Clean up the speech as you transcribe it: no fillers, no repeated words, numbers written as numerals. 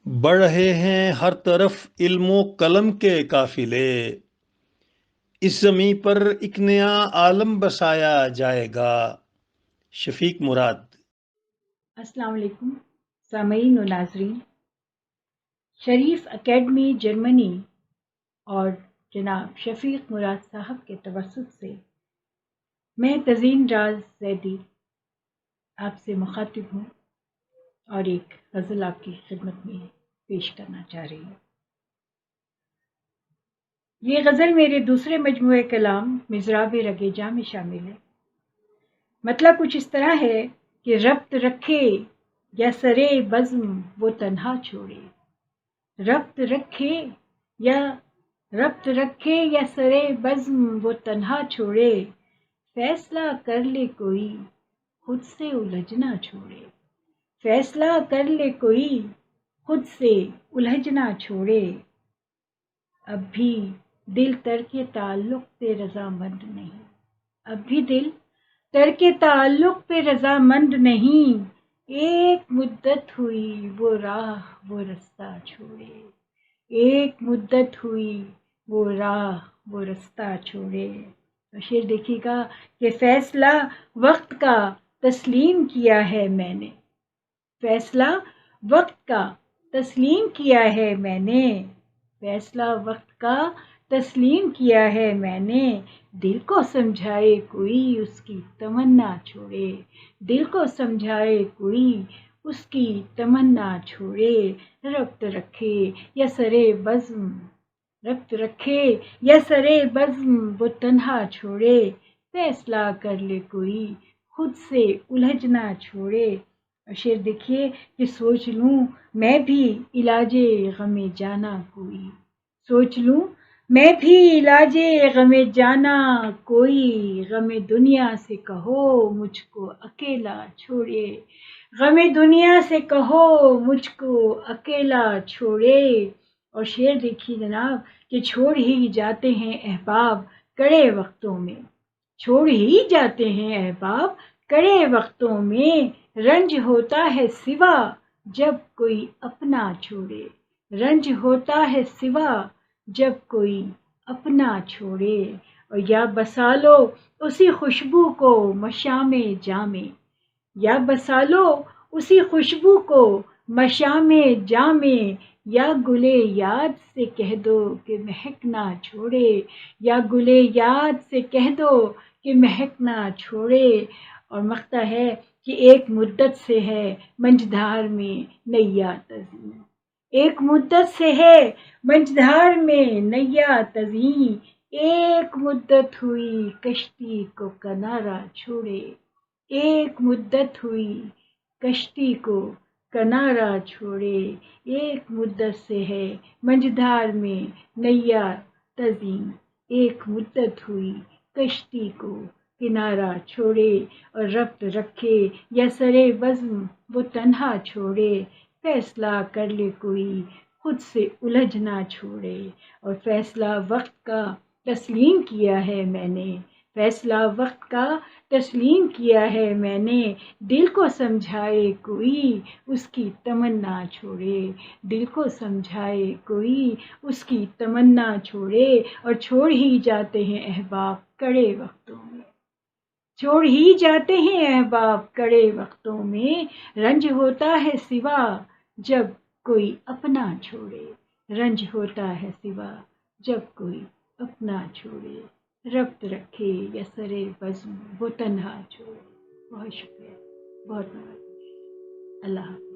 بڑھ رہے ہیں ہر طرف علم و قلم کے قافلے، اس زمیں پر ایک نیا عالم بسایا جائے گا۔ شفیق مراد۔ السلام علیکم سامعین و ناظرین۔ شریف اکیڈمی جرمنی اور جناب شفیق مراد صاحب کے توسط سے میں تزین راز زیدی آپ سے مخاطب ہوں اور ایک غزل آپ کی خدمت میں پیش کرنا چاہ رہی ہوں۔ یہ غزل میرے دوسرے مجموعہ کلام مضراب رگ جاں میں شامل ہے۔ مطلب کچھ اس طرح ہے کہ ربط رکھے یا سرے بزم وہ تنہا چھوڑے، ربط رکھے یا سرے بزم وہ تنہا چھوڑے، فیصلہ کر لے کوئی خود سے الجھنا چھوڑے، فیصلہ کر لے کوئی خود سے الجھنا چھوڑے، اب بھی دل ترک تعلق پہ رضامند نہیں، اب بھی دل ترک تعلق پہ رضامند نہیں، ایک مدت ہوئی وہ راہ وہ رستہ چھوڑے، ایک مدت ہوئی وہ راہ وہ رستہ چھوڑے۔ تو شعر دیکھیے گا کہ فیصلہ وقت کا تسلیم کیا ہے میں نے، فیصلہ وقت کا تسلیم کیا ہے میں نے، فیصلہ وقت کا تسلیم کیا ہے میں نے، دل کو سمجھائے کوئی اس کی تمنا چھوڑے، دل کو سمجھائے کوئی اس کی تمنا چھوڑے، ربط رکھے یا سرے بزم، ربط رکھے یا سرے بزم وہ تنہا چھوڑے، فیصلہ کر لے کوئی خود سے الجھنا چھوڑے۔ اور شعر دیکھیے کہ سوچ لوں میں بھی علاج غم جانا کوئی، سوچ لوں میں بھی علاج غم جانا کوئی، غم دنیا سے کہو مجھ کو اکیلا چھوڑے، غم دنیا سے کہو مجھ کو اکیلا چھوڑے۔ اور شعر دیکھیے جناب کہ چھوڑ ہی جاتے ہیں احباب کڑے وقتوں میں، چھوڑ ہی جاتے ہیں احباب کڑے وقتوں میں، رنج ہوتا ہے سوا جب کوئی اپنا چھوڑے، رنج ہوتا ہے سوا جب کوئی اپنا چھوڑے، اور یا بسا لو اسی خوشبو کو مشام جاں میں، یا بسا لو اسی خوشبو کو مشام جاں میں، یا گلے یاد سے کہہ دو کہ مہک نہ چھوڑے، یا گلے یاد سے کہہ دو کہ مہک نہ چھوڑے۔ اور مقطع ہے کہ ایک مدت سے ہے منجھدار میں نیا تزئیں، ایک مدت سے ہے منجھدار میں نیا تزئیں، ایک مدت ہوئی کشتی کو کنارہ چھوڑے، ایک مدت ہوئی کشتی کو کنارہ چھوڑے، ایک مدت سے ہے منجھدار میں نیا تزئیں، ایک مدت ہوئی کشتی کو کنارہ چھوڑے، اور ربط رکھے یا سرے بزم وہ تنہا چھوڑے، فیصلہ کر لے کوئی خود سے الجھنا چھوڑے، اور فیصلہ وقت کا تسلیم کیا ہے میں نے، فیصلہ وقت کا تسلیم کیا ہے میں نے، دل کو سمجھائے کوئی اس کی تمنا چھوڑے، دل کو سمجھائے کوئی اس کی تمنا چھوڑے، اور چھوڑ ہی جاتے ہیں احباب کڑے وقتوں میں، چھوڑ ہی جاتے ہیں احباب کڑے وقتوں میں، رنج ہوتا ہے سوا جب کوئی اپنا چھوڑے، رنج ہوتا ہے سوا جب کوئی اپنا چھوڑے، ربط رکھے یا سرے بزم وہ تنہا چھوڑے۔ بہت شکریہ، بہت نوازش، اللہ حافظ۔